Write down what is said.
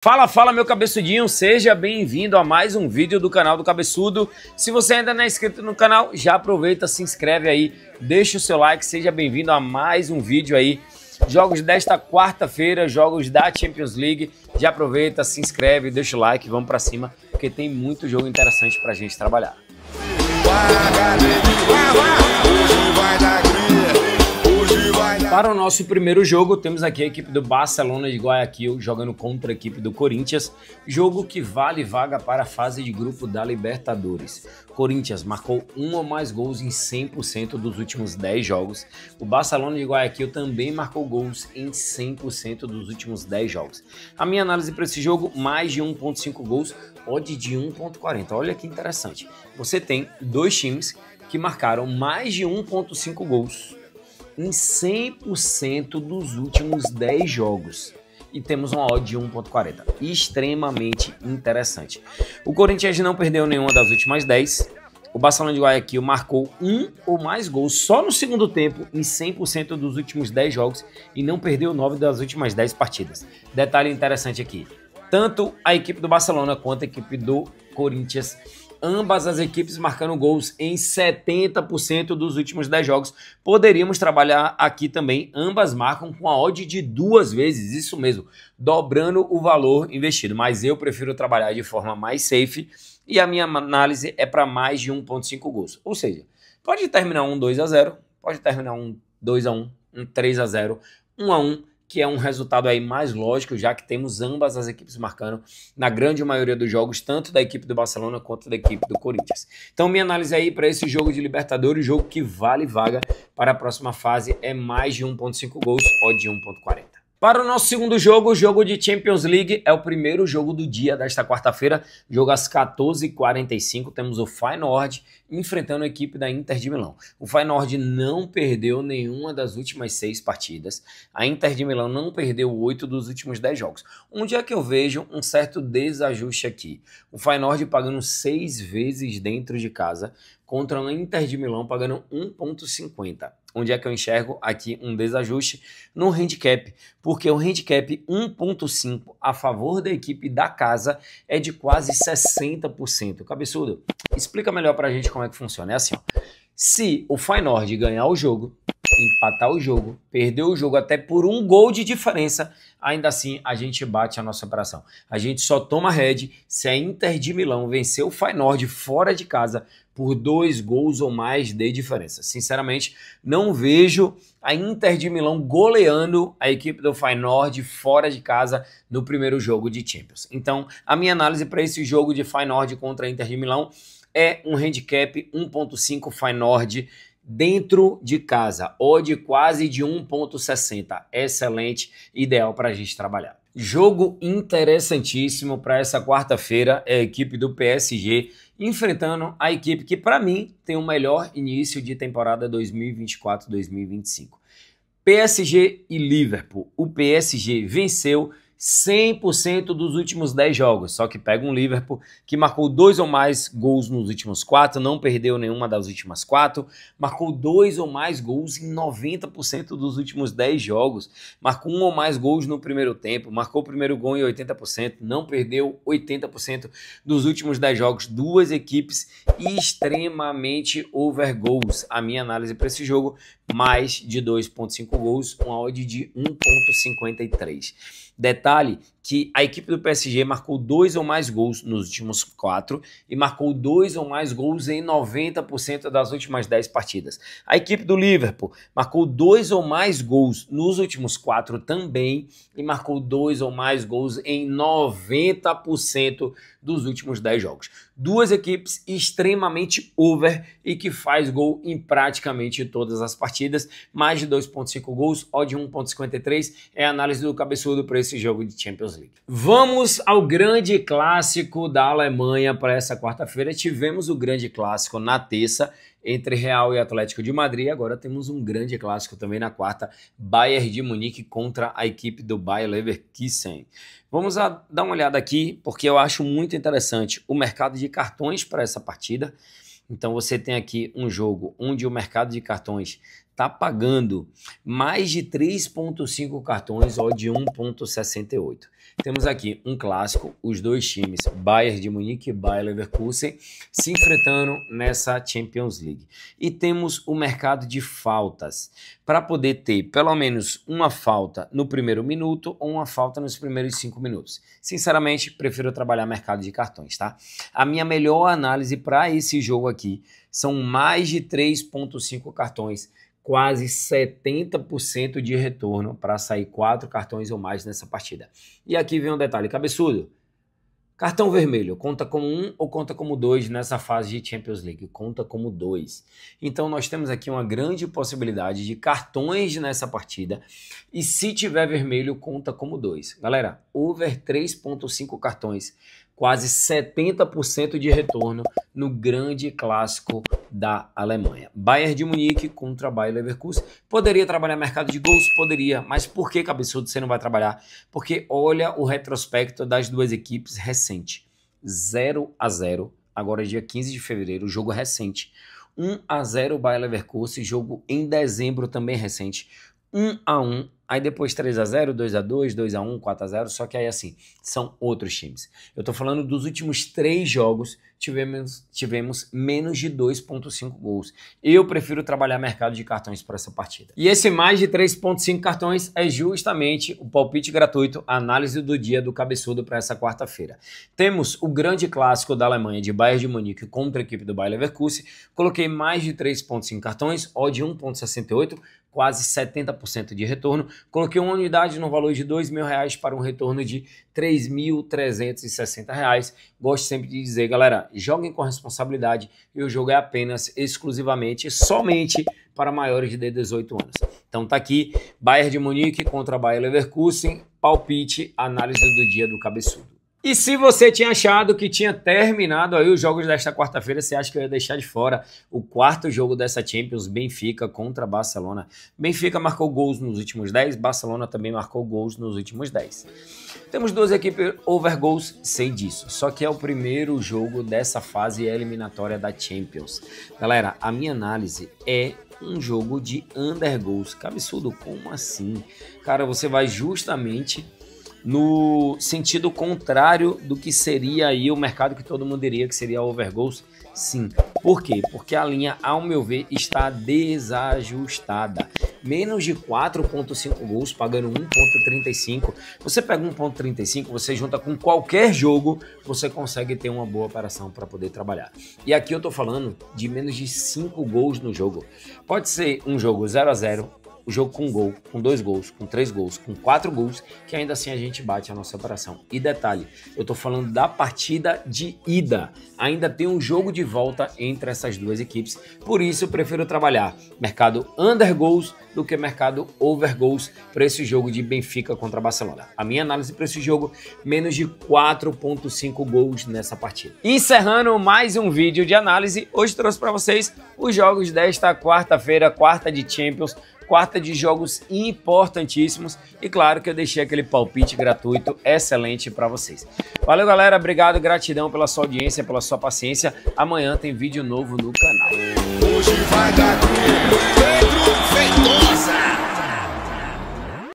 Fala, fala meu cabeçudinho, seja bem-vindo a mais um vídeo do canal do Cabeçudo. Se você ainda não é inscrito no canal, já aproveita, se inscreve aí, deixa o seu like, seja bem-vindo a mais um vídeo aí. Jogos desta quarta-feira, jogos da Champions League, já aproveita, se inscreve, deixa o like, vamos pra cima, porque tem muito jogo interessante pra gente trabalhar. Para o nosso primeiro jogo, temos aqui a equipe do Barcelona de Guayaquil jogando contra a equipe do Corinthians, jogo que vale vaga para a fase de grupo da Libertadores. Corinthians marcou um ou mais gols em 100% dos últimos 10 jogos. O Barcelona de Guayaquil também marcou gols em 100% dos últimos 10 jogos. A minha análise para esse jogo, mais de 1.5 gols, odd de 1.40. Olha que interessante. Você tem dois times que marcaram mais de 1.5 gols em 100% dos últimos 10 jogos. E temos uma odd de 1.40. Extremamente interessante. O Corinthians não perdeu nenhuma das últimas 10. O Barcelona de Guayaquil marcou um ou mais gols só no segundo tempo em 100% dos últimos 10 jogos e não perdeu 9 das últimas 10 partidas. Detalhe interessante aqui. Tanto a equipe do Barcelona quanto a equipe do Corinthians, ambas as equipes marcando gols em 70% dos últimos 10 jogos. Poderíamos trabalhar aqui também, ambas marcam com a odd de 2 vezes, isso mesmo, dobrando o valor investido. Mas eu prefiro trabalhar de forma mais safe e a minha análise é para mais de 1.5 gols. Ou seja, pode terminar um 2-0, pode terminar um 2-1, um 3-0, 1-1, que é um resultado aí mais lógico, já que temos ambas as equipes marcando na grande maioria dos jogos, tanto da equipe do Barcelona quanto da equipe do Corinthians. Então minha análise aí para esse jogo de Libertadores, jogo que vale vaga para a próxima fase, é mais de 1.5 gols, odd de 1.40. Para o nosso segundo jogo, o jogo de Champions League, é o primeiro jogo do dia desta quarta-feira, jogo às 14h45, temos o Feyenoord enfrentando a equipe da Inter de Milão. O Feyenoord não perdeu nenhuma das últimas 6 partidas, a Inter de Milão não perdeu 8 dos últimos 10 jogos. Onde é que eu vejo um certo desajuste aqui? O Feyenoord pagando 6 vezes dentro de casa, contra a Inter de Milão pagando 1.50. Onde é que eu enxergo aqui um desajuste? No handicap, porque o handicap 1.5 a favor da equipe da casa é de quase 60%. Cabeçudo, explica melhor pra gente como é que funciona. É assim, ó. Se o Feyenoord ganhar o jogo, empatar o jogo, perder o jogo até por um gol de diferença, ainda assim a gente bate a nossa operação. A gente só toma head se a Inter de Milão vencer o Feyenoord fora de casa por 2 gols ou mais de diferença. Sinceramente, não vejo a Inter de Milão goleando a equipe do Feyenoord fora de casa no primeiro jogo de Champions. Então, a minha análise para esse jogo de Feyenoord contra a Inter de Milão é um handicap 1.5 Feyenoord dentro de casa, odd quase de 1.60. Excelente, ideal para a gente trabalhar. Jogo interessantíssimo para essa quarta-feira é a equipe do PSG enfrentando a equipe que, para mim, tem o melhor início de temporada 2024-2025. PSG e Liverpool. O PSG venceu 100% dos últimos 10 jogos, só que pega um Liverpool que marcou 2 ou mais gols nos últimos 4, não perdeu nenhuma das últimas 4, marcou 2 ou mais gols em 90% dos últimos 10 jogos, marcou 1 ou mais gols no primeiro tempo, marcou o primeiro gol em 80%, não perdeu 80% dos últimos 10 jogos, duas equipes extremamente over goals. A minha análise para esse jogo, mais de 2.5 gols, uma odd de 1.53. Detalhe que a equipe do PSG marcou 2 ou mais gols nos últimos 4 e marcou 2 ou mais gols em 90% das últimas 10 partidas. A equipe do Liverpool marcou 2 ou mais gols nos últimos 4 também e marcou 2 ou mais gols em 90% dos últimos 10 jogos. Duas equipes extremamente over e que faz gol em praticamente todas as partidas. Mais de 2.5 gols, odd 1.53 é a análise do Cabeçudo para esse jogo de Champions League. Vamos ao grande clássico da Alemanha para essa quarta-feira. Tivemos o grande clássico na terça entre Real e Atlético de Madrid. Agora temos um grande clássico também na quarta, Bayern de Munique contra a equipe do Bayer Leverkusen. Vamos dar uma olhada aqui, porque eu acho muito interessante o mercado de cartões para essa partida. Então você tem aqui um jogo onde o mercado de cartões tá pagando mais de 3,5 cartões, odd de 1,68. Temos aqui um clássico, os dois times, Bayern de Munique e Bayer Leverkusen, se enfrentando nessa Champions League. E temos o mercado de faltas, para poder ter pelo menos uma falta no primeiro minuto ou uma falta nos primeiros 5 minutos. Sinceramente, prefiro trabalhar mercado de cartões, tá? A minha melhor análise para esse jogo aqui são mais de 3,5 cartões, quase 70% de retorno para sair 4 cartões ou mais nessa partida. E aqui vem um detalhe cabeçudo. Cartão vermelho, conta como 1 ou conta como 2 nessa fase de Champions League? Conta como 2. Então nós temos aqui uma grande possibilidade de cartões nessa partida e se tiver vermelho, conta como 2. Galera, over 3,5 cartões, quase 70% de retorno no grande clássico da Alemanha. Bayern de Munique contra Bayer Leverkusen. Poderia trabalhar mercado de gols? Poderia. Mas por que, cabeçudo, você não vai trabalhar? Porque olha o retrospecto das duas equipes recente. 0-0, agora dia 15 de fevereiro, jogo recente. 1-0 Bayer Leverkusen, jogo em dezembro também recente. 1-1, aí depois 3-0, 2-2, 2-1, 4-0, só que aí assim, são outros times. Eu tô falando dos últimos 3 jogos, tivemos menos de 2,5 gols. Eu prefiro trabalhar mercado de cartões para essa partida. E esse mais de 3,5 cartões é justamente o palpite gratuito, a análise do dia do cabeçudo para essa quarta-feira. Temos o grande clássico da Alemanha de Bayern de Munique contra a equipe do Bayer Leverkusen. Coloquei mais de 3,5 cartões, odd 1,68, quase 70% de retorno. Coloquei uma unidade no valor de R$2.000 para um retorno de R$3.360. Gosto sempre de dizer, galera, joguem com responsabilidade e o jogo é apenas, exclusivamente, somente para maiores de 18 anos. Então tá aqui, Bayern de Munique contra Bayer Leverkusen, palpite, análise do dia do cabeçudo. E se você tinha achado que tinha terminado aí os jogos desta quarta-feira, você acha que eu ia deixar de fora o quarto jogo dessa Champions, Benfica contra Barcelona. Benfica marcou gols nos últimos 10, Barcelona também marcou gols nos últimos 10. Temos duas equipes over goals, sei disso, só que é o primeiro jogo dessa fase eliminatória da Champions. Galera, a minha análise é um jogo de under goals. Cabeçudo, como assim? Cara, você vai justamente no sentido contrário do que seria aí o mercado que todo mundo diria que seria over goals. Sim. Por quê? Porque a linha, ao meu ver, está desajustada. Menos de 4,5 gols, pagando 1,35. Você pega 1,35, você junta com qualquer jogo, você consegue ter uma boa operação para poder trabalhar. E aqui eu tô falando de menos de 5 gols no jogo. Pode ser um jogo 0-0, o jogo com gol, com 2 gols, com 3 gols, com 4 gols, que ainda assim a gente bate a nossa operação. E detalhe, eu tô falando da partida de ida. Ainda tem um jogo de volta entre essas duas equipes. Por isso eu prefiro trabalhar mercado under goals do que mercado over goals para esse jogo de Benfica contra Barcelona. A minha análise para esse jogo, menos de 4,5 gols nessa partida. Encerrando mais um vídeo de análise, hoje trouxe para vocês os jogos desta quarta-feira, quarta de Champions, quarta de jogos importantíssimos e claro que eu deixei aquele palpite gratuito excelente para vocês. Valeu, galera, obrigado, gratidão pela sua audiência, pela sua paciência. Amanhã tem vídeo novo no canal. Hoje vai dar Pedro Feitosa.